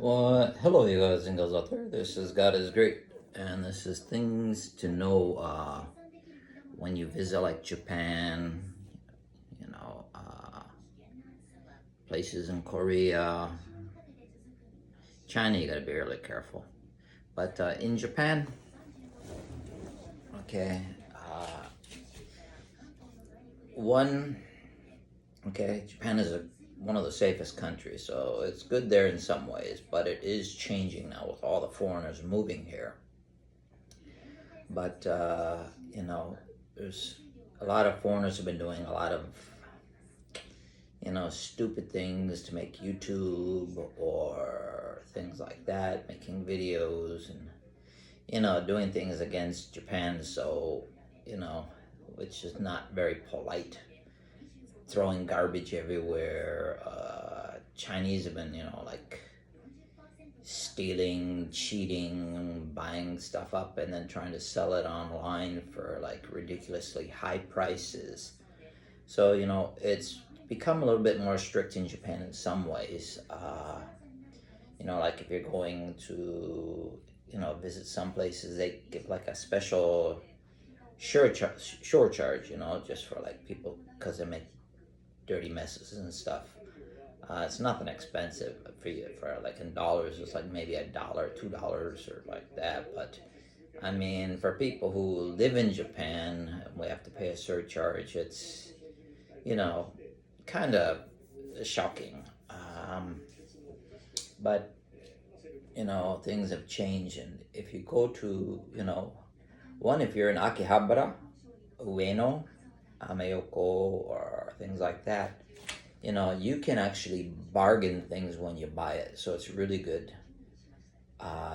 Well, hello, you guys and girls out there. This is God is Great, and this is things to know when you visit like Japan, you know, places in Korea, China. You gotta be really careful. But in Japan, okay, one, okay, Japan is one of the safest countries, so it's good there in some ways, but it is changing now with all the foreigners moving here. But there's a lot of foreigners have been doing a lot of stupid things to make YouTube or things like that, making videos and doing things against Japan. So which is not very polite. Throwing garbage everywhere. Chinese have been like stealing, cheating, buying stuff up, and then trying to sell it online for like ridiculously high prices. So, it's become a little bit more strict in Japan in some ways. Like if you're going to, visit some places, they give like a special shore charge, just for like people because they make dirty messes and stuff. It's nothing expensive for you for like in dollars. It's like maybe $1, $2 or like that. But I mean, for people who live in Japan, we have to pay a surcharge. It's you know kind of shocking. But things have changed, and if you go to if you're in Akihabara, Ueno, Ameoko, or things like that, you can actually bargain things when you buy it, so it's really good.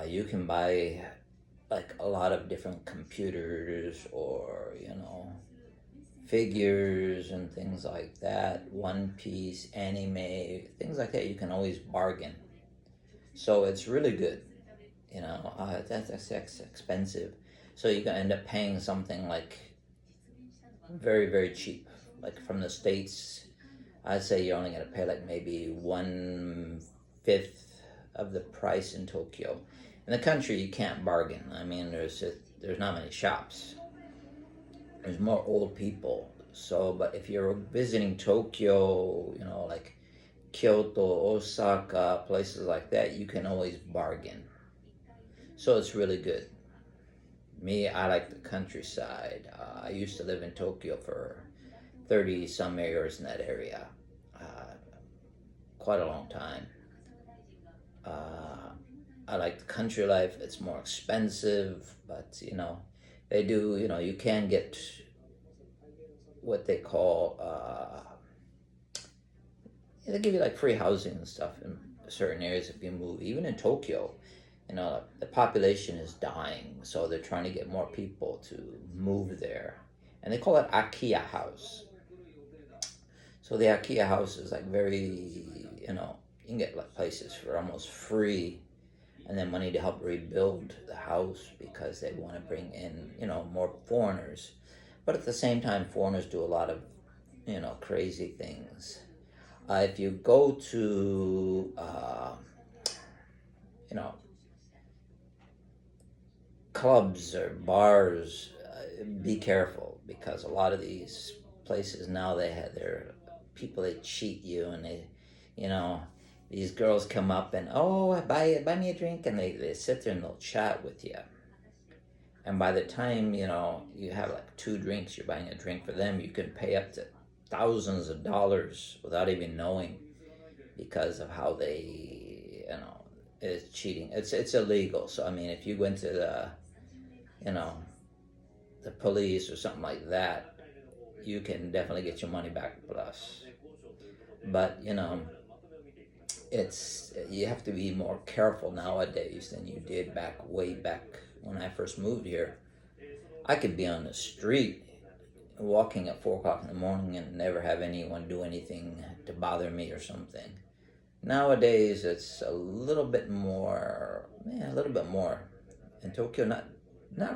You can buy like a lot of different computers or figures and things like that, One Piece, anime, things like that. You can always bargain, so it's really good. That's expensive, so you can end up paying something like very very cheap, like from the States. I'd say you're only going to pay like maybe 1/5 of the price in Tokyo. In the country, you can't bargain. I mean, there's not many shops. There's more old people. So, but if you're visiting Tokyo, like Kyoto, Osaka, places like that, you can always bargain. So it's really good. Me, I like the countryside. I used to live in Tokyo for 30 some years in that area. Quite a long time. I like the country life. It's more expensive, but they do. You can get what they call. They give you like free housing and stuff in certain areas if you move. Even in Tokyo, the population is dying, so they're trying to get more people to move there, and they call it Akiya house. So the Akiya house is like very, you can get like places for almost free, and then money to help rebuild the house because they want to bring in, more foreigners. But at the same time, foreigners do a lot of, crazy things. If you go to, you know, clubs or bars, be careful because a lot of these places now they have their people that cheat you, and you know, these girls come up and buy me a drink, and they sit there and they'll chat with you. And by the time you have like two drinks, you're buying a drink for them. You can pay up to thousands of dollars without even knowing because of how they it's cheating. It's illegal. So I mean, if you went to you know the police or something like that, you can definitely get your money back plus. But it's you have to be more careful nowadays than you did way back when I first moved here. I could be on the street walking at 4 o'clock in the morning and never have anyone do anything to bother me or something. Nowadays, it's a little bit more, a little bit more. In Tokyo, not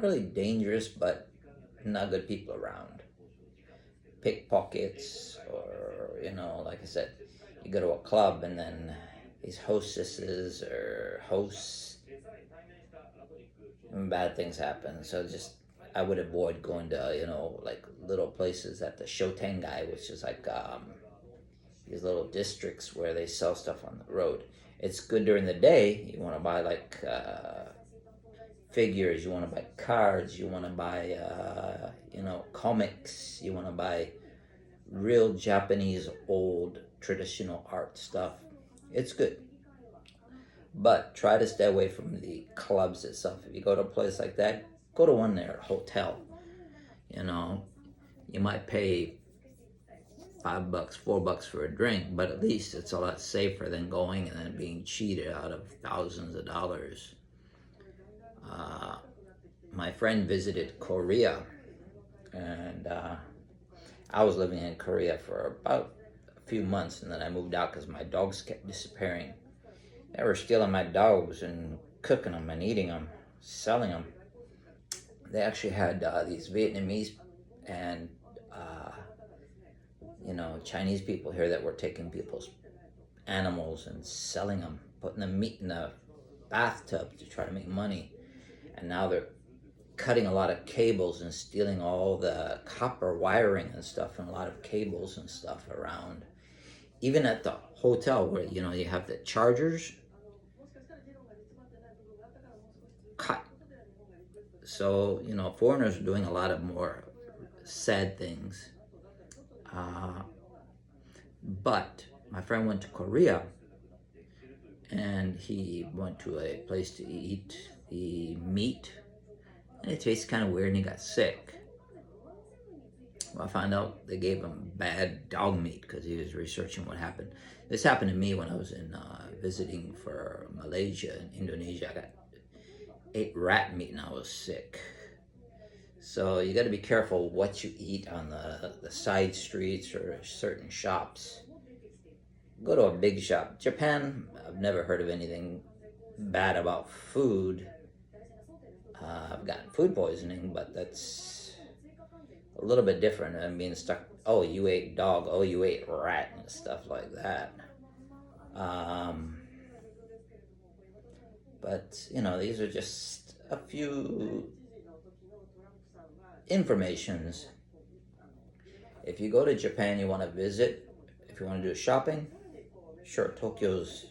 really dangerous, but not good people around. Pickpockets, or like I said, you go to a club and then these hostesses or hosts, and bad things happen. So just I would avoid going to like little places at the Shotengai, which is like these little districts where they sell stuff on the road. It's good during the day. You want to buy like figures, you want to buy cards, you want to buy comics, you want to buy real Japanese old traditional art stuff. It's good, but try to stay away from the clubs itself. If you go to a place like that, go to one there, a hotel. You might pay $5, $4 for a drink, but at least it's a lot safer than going and then being cheated out of thousands of dollars. My friend visited Korea, and I was living in Korea for about a few months, and then I moved out because my dogs kept disappearing. They were stealing my dogs and cooking them and eating them, selling them. They actually had these Vietnamese and Chinese people here that were taking people's animals and selling them, putting the meat in the bathtub to try to make money. And now they're cutting a lot of cables and stealing all the copper wiring and stuff, and a lot of cables and stuff around. Even at the hotel where you have the chargers cut. So foreigners are doing a lot of more sad things. But my friend went to Korea, and he went to a place to eat the meat, and it tasted kind of weird, and he got sick. Well, I found out they gave him bad dog meat because he was researching what happened. This happened to me when I was in visiting for Malaysia and Indonesia. I ate rat meat and I was sick. So you got to be careful what you eat on the side streets or certain shops. Go to a big shop. Japan, I've never heard of anything bad about food. I've gotten food poisoning, but that's a little bit different than being stuck. Oh, you ate dog. Oh, you ate rat and stuff like that. But these are just a few informations. If you go to Japan, you want to visit, if you want to do shopping, sure, Tokyo's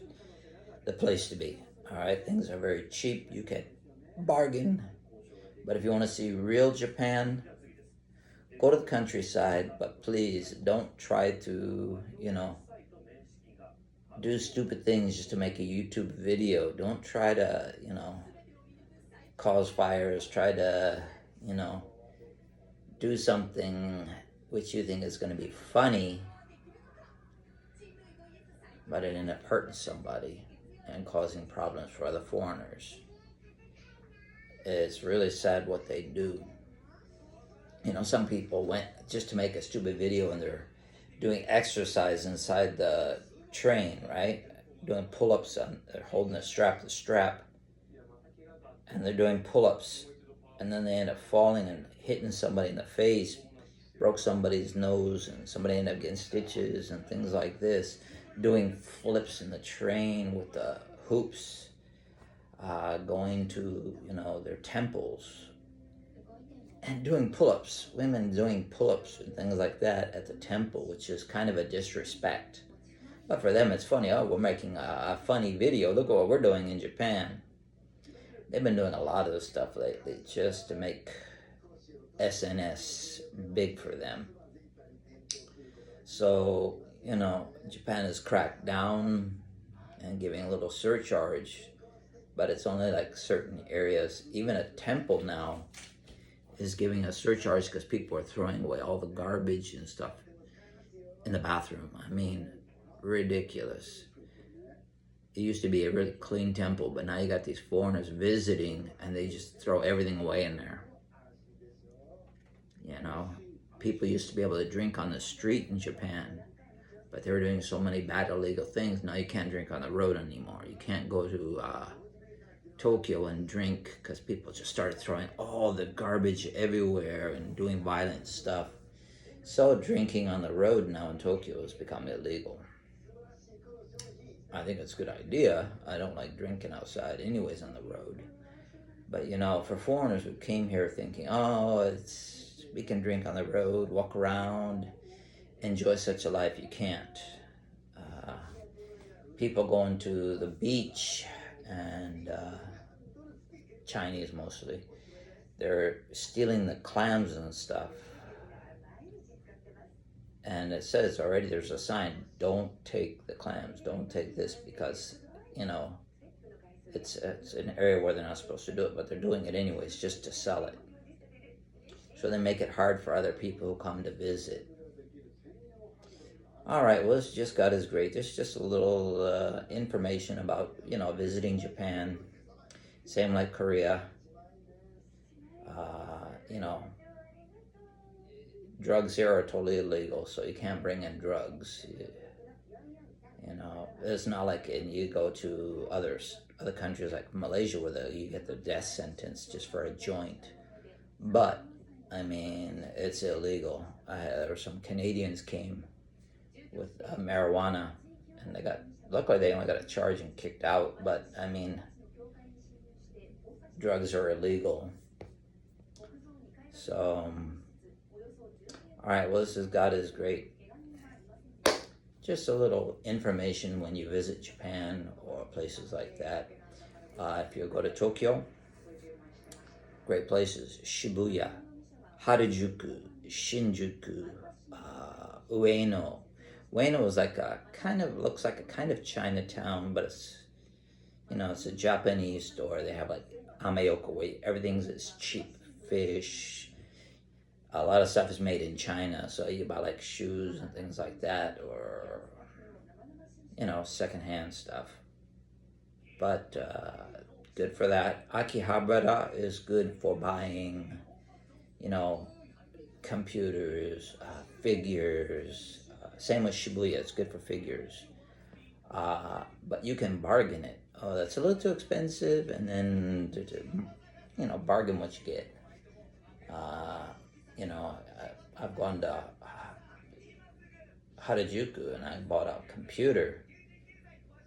the place to be. All right, things are very cheap. You can bargain. But if you want to see real Japan, go to the countryside, but please don't try to, do stupid things just to make a YouTube video. Don't try to, cause fires. Try to, do something which you think is going to be funny, but it ended up hurting somebody and causing problems for other foreigners. It's really sad what they do. Some people went just to make a stupid video and they're doing exercise inside the train, right? Doing pull-ups, they're holding the strap, and they're doing pull-ups, and then they end up falling and hitting somebody in the face, broke somebody's nose, and somebody ended up getting stitches and things like this, doing flips in the train with the hoops, going to, their temples, and doing pull-ups, women doing pull-ups and things like that at the temple, which is kind of a disrespect. But for them, it's funny. Oh, we're making a funny video. Look at what we're doing in Japan. They've been doing a lot of this stuff lately just to make SNS big for them. So, Japan has cracked down and giving a little surcharge, but it's only like certain areas. Even a temple now is giving a surcharge because people are throwing away all the garbage and stuff in the bathroom. I mean, ridiculous. It used to be a really clean temple, but now you got these foreigners visiting and they just throw everything away in there. People used to be able to drink on the street in Japan, but they were doing so many bad illegal things. Now you can't drink on the road anymore. You can't go to Tokyo and drink because people just started throwing all the garbage everywhere and doing violent stuff. So drinking on the road now in Tokyo has become illegal. I think it's a good idea. I don't like drinking outside anyways on the road. But you know, for foreigners who came here thinking, oh, it's we can drink on the road, walk around, enjoy such a life, you can't. Uh, People going to the beach and Chinese mostly, they're stealing the clams and stuff. And it says already there's a sign, don't take the clams, don't take this, because, you know, it's an area where they're not supposed to do it, but they're doing it anyways just to sell it. So they make it hard for other people who come to visit. All right, well, this just got is great. There's just a little information about, you know, visiting Japan. Same like Korea. You know, drugs here are totally illegal, so you can't bring in drugs. You know, it's not like you go to other countries like Malaysia where you get the death sentence just for a joint. But, I mean, it's illegal. There were some Canadians came with marijuana, and luckily they only got a charge and kicked out, but, I mean, drugs are illegal. So, all right, well, this is God is great. Just a little information when you visit Japan or places like that. If you go to Tokyo, great places: Shibuya, Harajuku, Shinjuku, Ueno. Ueno is like looks like a kind of Chinatown, but it's, you know, it's a Japanese store. They have like Ameoka, where everything's is cheap. Fish, a lot of stuff is made in China, so you buy like shoes and things like that, or, you know, secondhand stuff. But good for that. Akihabara is good for buying, you know, computers, figures. Same with Shibuya, it's good for figures. But you can bargain it. Oh, that's a little too expensive, and then you know, bargain what you get. You know, I've gone to Harajuku and I bought a computer,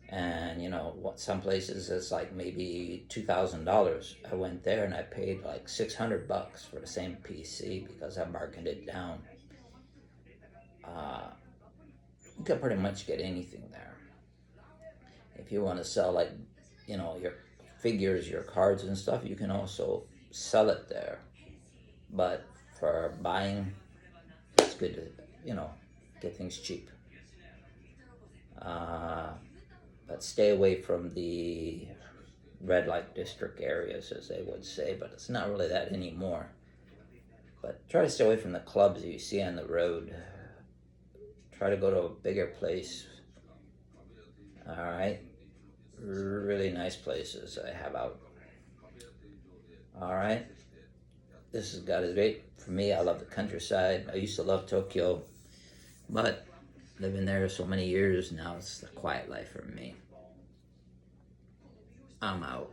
and you know, some places it's like maybe $2,000. I went there and I paid like $600 for the same PC because I bargained it down. You can pretty much get anything there. If you want to sell, like, you know, your figures, your cards and stuff, you can also sell it there. But for buying, it's good to, you know, get things cheap. But stay away from the red light district areas, as they would say, but it's not really that anymore. But try to stay away from the clubs you see on the road. Try to go to a bigger place. All right, really nice places I have out. All right, this is God is great. For me, I love the countryside. I used to love Tokyo, but living there so many years now, it's the quiet life for me. I'm out.